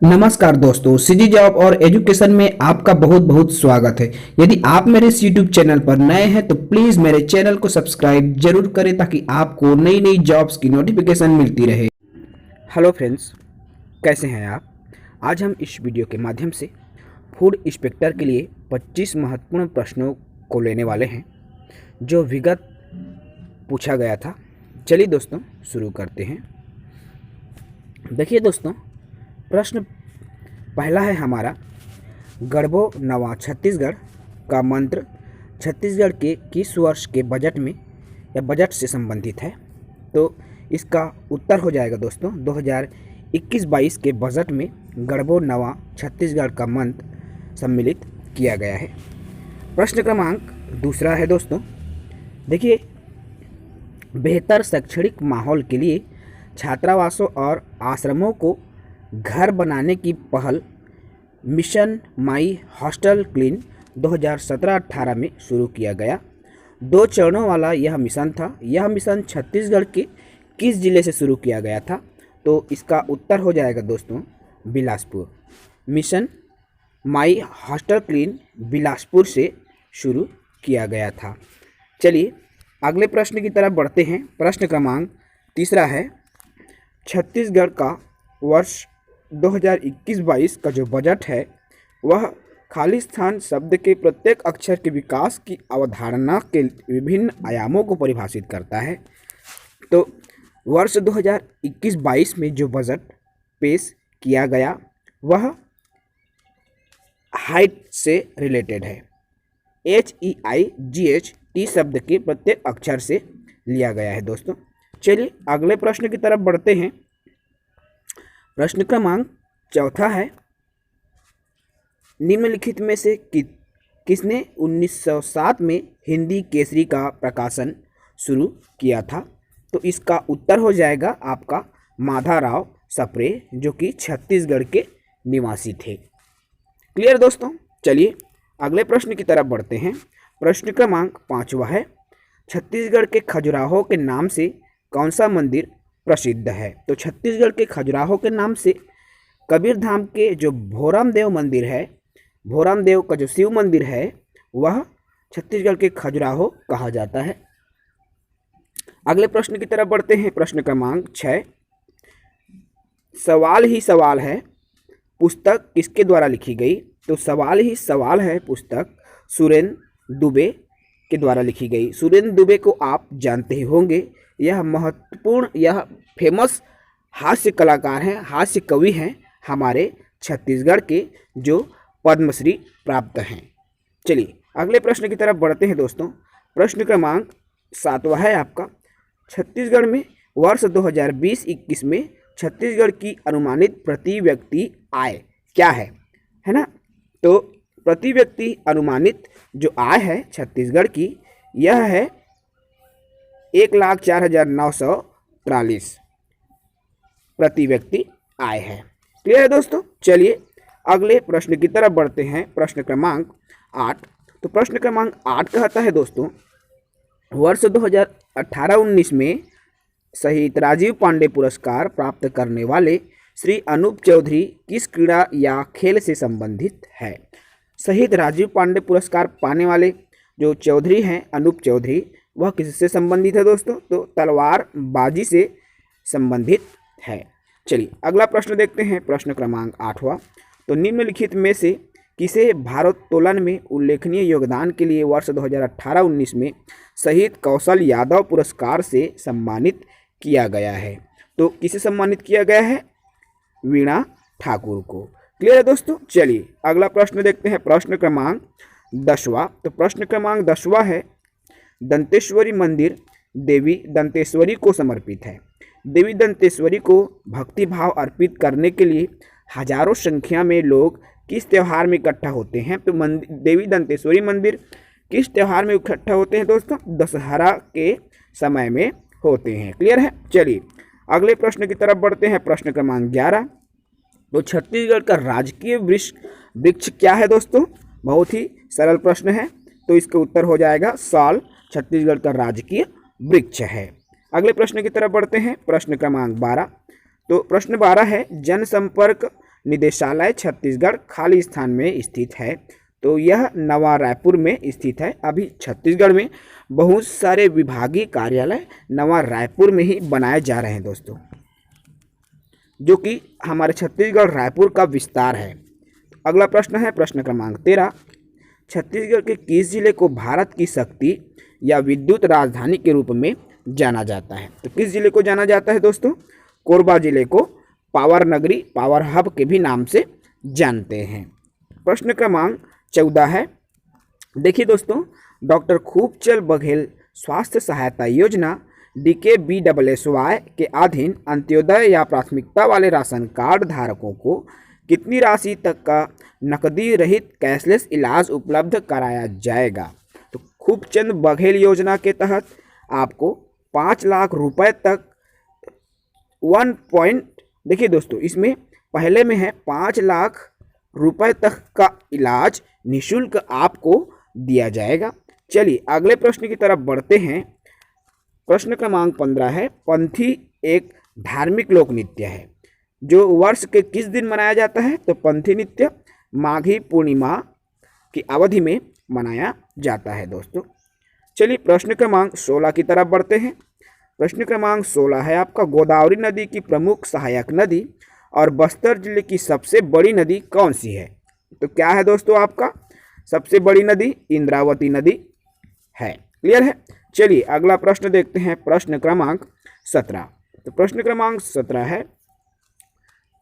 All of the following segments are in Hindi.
नमस्कार दोस्तों, सीजी जॉब और एजुकेशन में आपका बहुत बहुत स्वागत है। यदि आप मेरे इस यूट्यूब चैनल पर नए हैं तो प्लीज़ मेरे चैनल को सब्सक्राइब जरूर करें ताकि आपको नई नई जॉब्स की नोटिफिकेशन मिलती रहे। हेलो फ्रेंड्स, कैसे हैं आप? आज हम इस वीडियो के माध्यम से फूड इंस्पेक्टर के लिए 25 महत्वपूर्ण प्रश्नों को लेने वाले हैं जो विगत पूछा गया था। चलिए दोस्तों शुरू करते हैं। देखिए दोस्तों, प्रश्न पहला है हमारा, गढ़बो नवा छत्तीसगढ़ का मंत्र छत्तीसगढ़ के किस वर्ष के बजट में या बजट से संबंधित है? तो इसका उत्तर हो जाएगा दोस्तों 2021-22 के बजट में गढ़बो नवा छत्तीसगढ़ का मंत्र सम्मिलित किया गया है। प्रश्न क्रमांक दूसरा है दोस्तों, देखिए, बेहतर शैक्षणिक माहौल के लिए छात्रावासों और आश्रमों को घर बनाने की पहल मिशन माई हॉस्टल क्लीन 2017-18 में शुरू किया गया। 2 चरणों वाला यह मिशन था। यह मिशन छत्तीसगढ़ के किस जिले से शुरू किया गया था? तो इसका उत्तर हो जाएगा दोस्तों Bilaspur. Mission my hostel clean Bilaspur से शुरू किया गया था। चलिए अगले प्रश्न की तरफ बढ़ते हैं। प्रश्न क्रमांक तीसरा है, छत्तीसगढ़ का वर्ष 2021-22 का जो बजट है वह खालिस्तान शब्द के प्रत्येक अक्षर के विकास की अवधारणा के विभिन्न आयामों को परिभाषित करता है। तो वर्ष 2021-22 में जो बजट पेश किया गया वह हाइट से रिलेटेड है। HEIGHT शब्द के प्रत्येक अक्षर से लिया गया है दोस्तों। चलिए अगले प्रश्न की तरफ बढ़ते हैं। प्रश्न क्रमांक चौथा है, निम्नलिखित में से किसने 1907 में हिंदी केसरी का प्रकाशन शुरू किया था? तो इसका उत्तर हो जाएगा आपका माधवराव सप्रे, जो कि छत्तीसगढ़ के निवासी थे। क्लियर दोस्तों? चलिए अगले प्रश्न की तरफ बढ़ते हैं। प्रश्न क्रमांक पाँचवा है, छत्तीसगढ़ के खजुराहो के नाम से कौन सा मंदिर प्रसिद्ध है? तो छत्तीसगढ़ के खजुराहो के नाम से कबीरधाम के जो भोराम देव मंदिर है, भोराम देव का जो शिव मंदिर है वह छत्तीसगढ़ के खजुराहो कहा जाता है। अगले प्रश्न की तरफ बढ़ते हैं। प्रश्न क्रमांक 6, सवाल ही सवाल है पुस्तक किसके द्वारा लिखी गई? तो सवाल ही सवाल है पुस्तक सुरेंद्र दुबे के द्वारा लिखी गई। सुरेंद्र दुबे को आप जानते ही होंगे। यह महत्वपूर्ण, यह फेमस हास्य कलाकार हैं, हास्य कवि हैं हमारे छत्तीसगढ़ के, जो पद्मश्री प्राप्त हैं। चलिए अगले प्रश्न की तरफ बढ़ते हैं दोस्तों। प्रश्न क्रमांक 7वां है आपका, छत्तीसगढ़ में वर्ष 2020-21 में छत्तीसगढ़ की अनुमानित प्रति व्यक्ति आय क्या है ना? तो प्रति व्यक्ति अनुमानित जो आय है छत्तीसगढ़ की, यह है 1,04,943 प्रति व्यक्ति आय है। क्लियर है दोस्तों? चलिए अगले प्रश्न की तरफ बढ़ते हैं। प्रश्न क्रमांक 8। तो प्रश्न क्रमांक 8 कहता है दोस्तों, वर्ष 2018-19 में शहीद राजीव पांडे पुरस्कार प्राप्त करने वाले श्री अनूप चौधरी किस क्रीड़ा या खेल से संबंधित है? शहीद राजीव पांडे पुरस्कार पाने वाले जो चौधरी हैं, अनूप चौधरी, वह किससे संबंधित है दोस्तों? तो तलवारबाजी से संबंधित है। चलिए अगला प्रश्न देखते हैं। प्रश्न क्रमांक 8वां, तो निम्नलिखित में से किसे भारोत्तोलन में उल्लेखनीय योगदान के लिए वर्ष 2018-19 में शहीद कौशल यादव पुरस्कार से सम्मानित किया गया है? तो किसे सम्मानित किया गया है? वीणा ठाकुर को। क्लियर है दोस्तों? चलिए अगला प्रश्न देखते हैं। प्रश्न क्रमांक 10वां। तो प्रश्न क्रमांक 10वां है, दंतेश्वरी मंदिर देवी दंतेश्वरी को समर्पित है। देवी दंतेश्वरी को भक्ति भाव अर्पित करने के लिए हजारों संख्या में लोग किस त्यौहार में इकट्ठा होते हैं? तो देवी दंतेश्वरी मंदिर किस त्यौहार में इकट्ठा होते हैं दोस्तों? दशहरा के समय में होते हैं। क्लियर है? चलिए अगले प्रश्न की तरफ बढ़ते हैं। प्रश्न क्रमांक 11। तो छत्तीसगढ़ का राजकीय वृक्ष क्या है दोस्तों? बहुत ही सरल प्रश्न है, तो इसका उत्तर हो जाएगा साल। छत्तीसगढ़ का राजकीय वृक्ष है। अगले प्रश्न की तरफ बढ़ते हैं। प्रश्न क्रमांक 12। तो प्रश्न 12 है, जनसंपर्क निदेशालय छत्तीसगढ़ खाली स्थान में स्थित है? तो यह नवा रायपुर में स्थित है। अभी छत्तीसगढ़ में बहुत सारे विभागीय कार्यालय नवा रायपुर में ही बनाए जा रहे हैं दोस्तों, जो कि हमारे छत्तीसगढ़ रायपुर का विस्तार है। अगला प्रश्न है प्रश्न क्रमांक 13। छत्तीसगढ़ के किस जिले को भारत की शक्ति या विद्युत राजधानी के रूप में जाना जाता है? तो किस जिले को जाना जाता है दोस्तों? कोरबा जिले को पावर नगरी, पावर हब के भी नाम से जानते हैं। प्रश्न क्रमांक 14 है, देखिए दोस्तों, डॉक्टर खूबचंद बघेल स्वास्थ्य सहायता योजना DKBSSY के अधीन अंत्योदय या प्राथमिकता वाले राशन कार्ड धारकों को कितनी राशि तक का नकदी रहित कैशलेस इलाज उपलब्ध कराया जाएगा? तो खूबचंद बघेल योजना के तहत आपको 5 लाख रुपए तक देखिए दोस्तों, इसमें पहले में है 5 लाख रुपए तक का इलाज निःशुल्क आपको दिया जाएगा। चलिए अगले प्रश्न की तरफ बढ़ते हैं। प्रश्न क्रमांक 15 है, पंथी एक धार्मिक लोक नृत्य है जो वर्ष के किस दिन मनाया जाता है? तो पंथी नृत्य माघी पूर्णिमा की अवधि में मनाया जाता है दोस्तों। चलिए प्रश्न क्रमांक 16 की तरफ बढ़ते हैं। प्रश्न क्रमांक 16 है आपका, गोदावरी नदी की प्रमुख सहायक नदी और बस्तर जिले की सबसे बड़ी नदी कौन सी है? तो क्या है दोस्तों आपका सबसे बड़ी नदी? इंद्रावती नदी है। क्लियर है। चलिए अगला प्रश्न देखते हैं, प्रश्न क्रमांक 17। तो प्रश्न क्रमांक 17 है,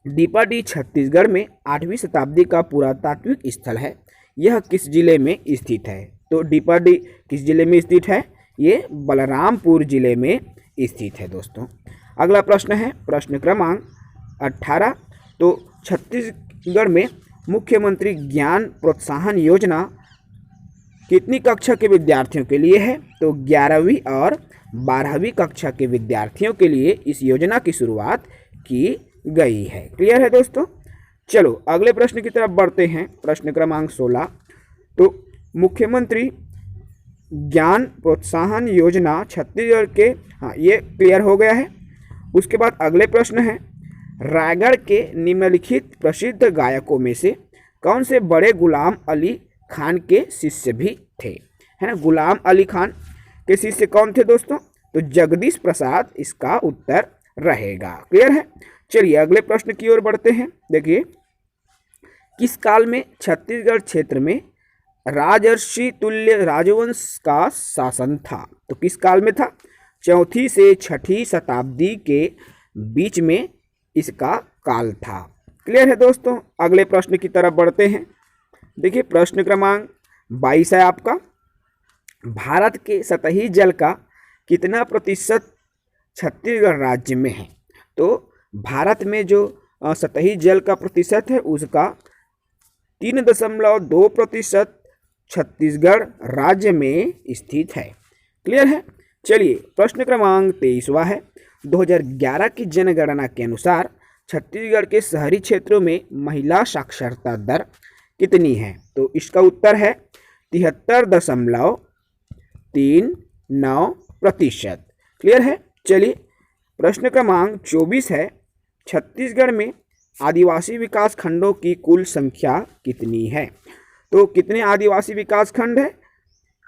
डीपाडी छत्तीसगढ़ में 8वीं शताब्दी का पुरातात्विक स्थल है, यह किस जिले में स्थित है? तो डीपाडी किस जिले में स्थित है? ये बलरामपुर जिले में स्थित है दोस्तों। अगला प्रश्न है प्रश्न क्रमांक 18। तो छत्तीसगढ़ में मुख्यमंत्री ज्ञान प्रोत्साहन योजना कितनी कक्षा के विद्यार्थियों के लिए है? तो 11वीं और 12वीं कक्षा के विद्यार्थियों के लिए इस योजना की शुरुआत की गई है। क्लियर है दोस्तों। चलो अगले प्रश्न की तरफ बढ़ते हैं, प्रश्न क्रमांक 16। तो मुख्यमंत्री ज्ञान प्रोत्साहन योजना छत्तीसगढ़ के, हाँ ये क्लियर हो गया है। उसके बाद अगले प्रश्न है, रायगढ़ के निम्नलिखित प्रसिद्ध गायकों में से कौन से बड़े गुलाम अली खान के शिष्य भी थे? है ना, गुलाम अली खान के शिष्य कौन थे दोस्तों? तो जगदीश प्रसाद इसका उत्तर रहेगा। क्लियर है। चलिए अगले प्रश्न की ओर बढ़ते हैं। देखिए, किस काल में छत्तीसगढ़ क्षेत्र में राजर्षि तुल्य राजवंश का शासन था? तो किस काल में था? 4वीं से 6वीं शताब्दी के बीच में इसका काल था। क्लियर है दोस्तों। अगले प्रश्न की तरफ बढ़ते हैं। देखिए प्रश्न क्रमांक 22 है आपका, भारत के सतही जल का कितना प्रतिशत छत्तीसगढ़ राज्य में है? तो भारत में जो सतही जल का प्रतिशत है उसका 3.2% छत्तीसगढ़ राज्य में स्थित है। क्लियर है। चलिए प्रश्न क्रमांक 23वां है, 2011 की जनगणना के अनुसार छत्तीसगढ़ के शहरी क्षेत्रों में महिला साक्षरता दर कितनी है? तो इसका उत्तर है 73.39%। क्लियर है। चलिए प्रश्न क्रमांक 24 है, छत्तीसगढ़ में आदिवासी विकास खंडों की कुल संख्या कितनी है? तो कितने आदिवासी विकास खंड है?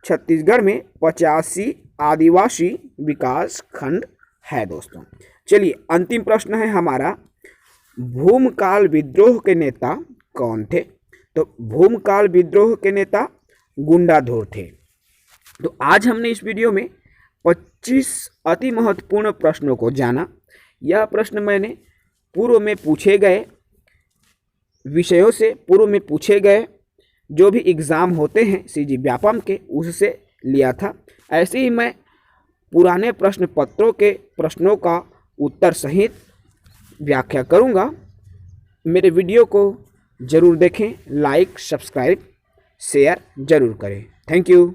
छत्तीसगढ़ में 85 आदिवासी विकास खंड है दोस्तों। चलिए अंतिम प्रश्न है हमारा, भूमकाल विद्रोह के नेता कौन थे? तो भूमकाल विद्रोह के नेता गुंडाधुर थे। तो आज हमने इस वीडियो में 25 अति महत्वपूर्ण प्रश्नों को जाना। यह प्रश्न मैंने पूर्व में पूछे गए विषयों से, पूर्व में पूछे गए जो भी एग्ज़ाम होते हैं सीजी व्यापम के, उससे लिया था। ऐसे ही मैं पुराने प्रश्न पत्रों के प्रश्नों का उत्तर सहित व्याख्या करूंगा। मेरे वीडियो को ज़रूर देखें, लाइक सब्सक्राइब शेयर ज़रूर करें। Thank you.